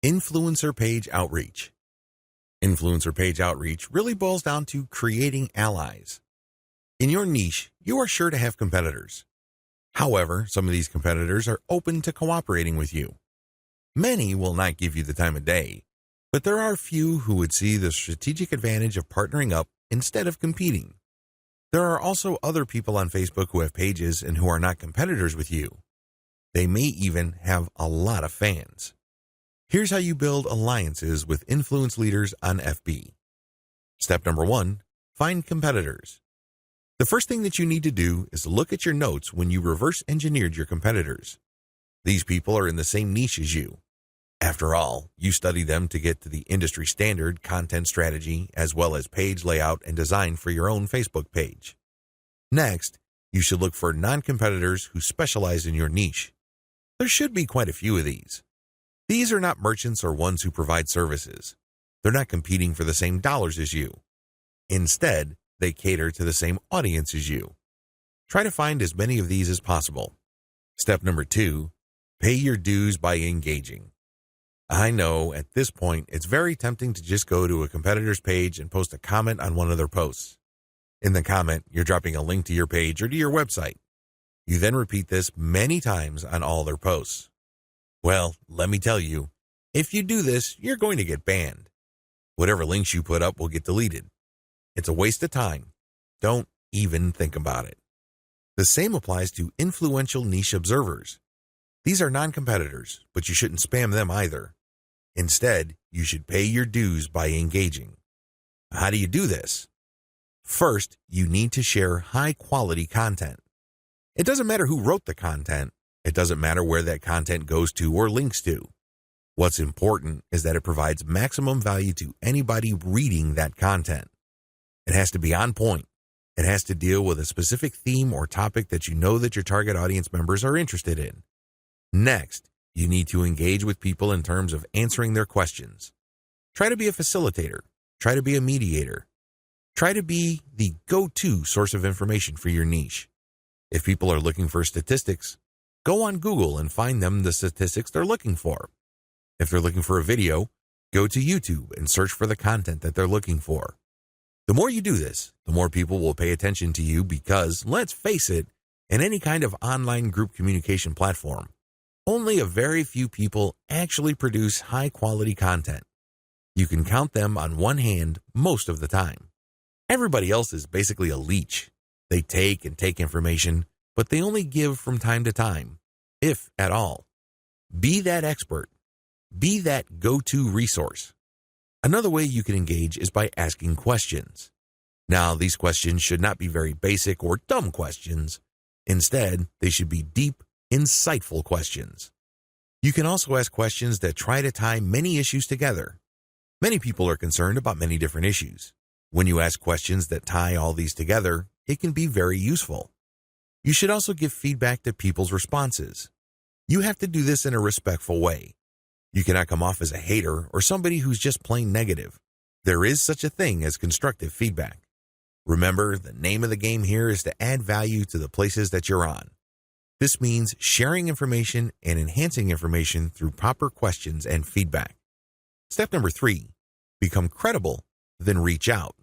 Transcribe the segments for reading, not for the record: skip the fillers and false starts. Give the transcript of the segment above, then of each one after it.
Influencer page outreach. Influencer page outreach really boils down to creating allies. In your niche, you are sure to have competitors. However, some of these competitors are open to cooperating with you. Many will not give you the time of day, but there are few who would see the strategic advantage of partnering up instead of competing. There are also other people on Facebook who have pages and who are not competitors with you. They may even have a lot of fans. Here's how you build alliances with influence leaders on FB. Step number 1, find competitors. The first thing that you need to do is look at your notes when you reverse engineered your competitors. These people are in the same niche as you. After all, you study them to get to the industry standard content strategy as well as page layout and design for your own Facebook page. Next, you should look for non-competitors who specialize in your niche. There should be quite a few of these. These are not merchants or ones who provide services. They're not competing for the same dollars as you. Instead, they cater to the same audience as you. Try to find as many of these as possible. Step number 2, pay your dues by engaging. I know at this point it's very tempting to just go to a competitor's page and post a comment on one of their posts. In the comment, you're dropping a link to your page or to your website. You then repeat this many times on all their posts. Well, let me tell you, if you do this, you're going to get banned. Whatever links you put up will get deleted. It's a waste of time. Don't even think about it. The same applies to influential niche observers. These are non-competitors, but you shouldn't spam them either. Instead, you should pay your dues by engaging. How do you do this? First, you need to share high-quality content. It doesn't matter who wrote the content. It doesn't matter where that content goes to or links to. What's important is that it provides maximum value to anybody reading that content. It has to be on point. It has to deal with a specific theme or topic that you know that your target audience members are interested in. Next, you need to engage with people in terms of answering their questions. Try to be a facilitator. Try to be a mediator. Try to be the go-to source of information for your niche. If people are looking for statistics, go on Google and find them the statistics they're looking for. If they're looking for a video, go to YouTube and search for the content that they're looking for. The more you do this, the more people will pay attention to you because, let's face it, in any kind of online group communication platform, only a very few people actually produce high-quality content. You can count them on one hand most of the time. Everybody else is basically a leech. They take and take information, but they only give from time to time, if at all. Be that expert. Be that go-to resource. Another way you can engage is by asking questions. Now, these questions should not be very basic or dumb questions. Instead, they should be deep, insightful questions. You can also ask questions that try to tie many issues together. Many people are concerned about many different issues. When you ask questions that tie all these together, it can be very useful. You should also give feedback to people's responses. You have to do this in a respectful way. You cannot come off as a hater or somebody who's just plain negative. There is such a thing as constructive feedback. Remember, the name of the game here is to add value to the places that you're on. This means sharing information and enhancing information through proper questions and feedback. Step number 3, become credible, then reach out.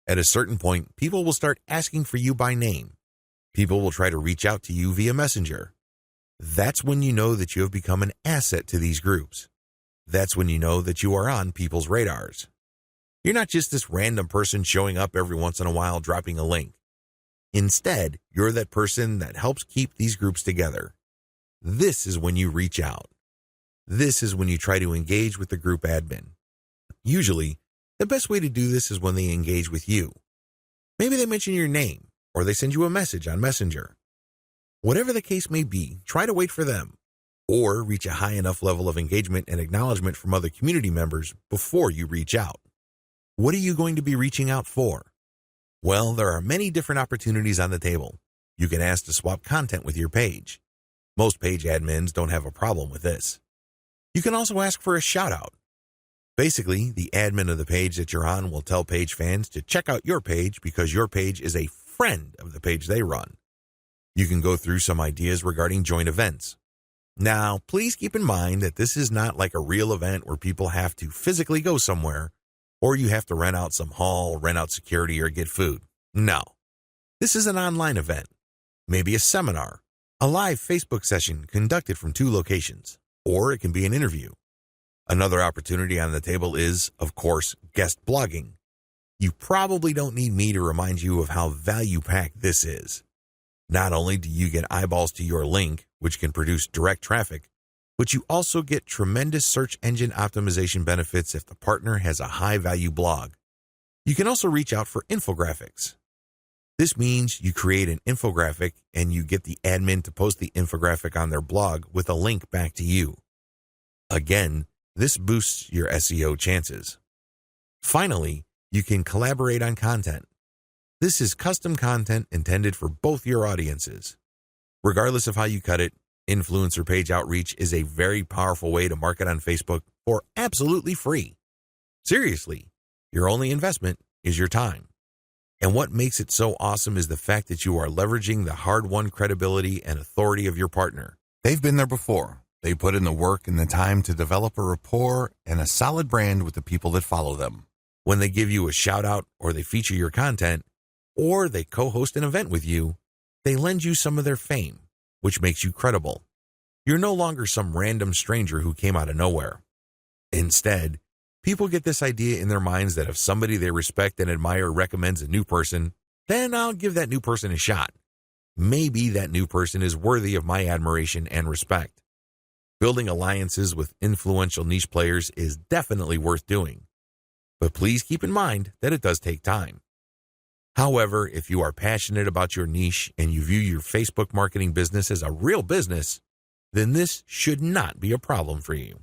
At a certain point, people will start asking for you by name. People will try to reach out to you via Messenger. That's when you know that you have become an asset to these groups. That's when you know that you are on people's radars. You're not just this random person showing up every once in a while dropping a link. Instead, you're that person that helps keep these groups together. This is when you reach out. This is when you try to engage with the group admin. Usually, the best way to do this is when they engage with you. Maybe they mention your name, or they send you a message on Messenger. Whatever the case may be, try to wait for them, or reach a high enough level of engagement and acknowledgement from other community members before you reach out. What are you going to be reaching out for? Well, there are many different opportunities on the table. You can ask to swap content with your page. Most page admins don't have a problem with this. You can also ask for a shout-out. Basically, the admin of the page that you're on will tell page fans to check out your page because your page is a friend of the page they run. You can go through some ideas regarding joint events. Now, please keep in mind that this is not like a real event where people have to physically go somewhere, or you have to rent out some hall, rent out security, or get food. No. This is an online event, maybe a seminar, a live Facebook session conducted from 2 locations, or it can be an interview. Another opportunity on the table is, of course, guest blogging. You probably don't need me to remind you of how value-packed this is. Not only do you get eyeballs to your link, which can produce direct traffic, but you also get tremendous search engine optimization benefits if the partner has a high-value blog. You can also reach out for infographics. This means you create an infographic and you get the admin to post the infographic on their blog with a link back to you. Again, this boosts your SEO chances. Finally, you can collaborate on content. This is custom content intended for both your audiences. Regardless of how you cut it, influencer page outreach is a very powerful way to market on Facebook for absolutely free. Seriously, your only investment is your time. And what makes it so awesome is the fact that you are leveraging the hard-won credibility and authority of your partner. They've been there before. They put in the work and the time to develop a rapport and a solid brand with the people that follow them. When they give you a shout-out or they feature your content, or they co-host an event with you, they lend you some of their fame, which makes you credible. You're no longer some random stranger who came out of nowhere. Instead, people get this idea in their minds that if somebody they respect and admire recommends a new person, then I'll give that new person a shot. Maybe that new person is worthy of my admiration and respect. Building alliances with influential niche players is definitely worth doing. But please keep in mind that it does take time. However, if you are passionate about your niche and you view your Facebook marketing business as a real business, then this should not be a problem for you.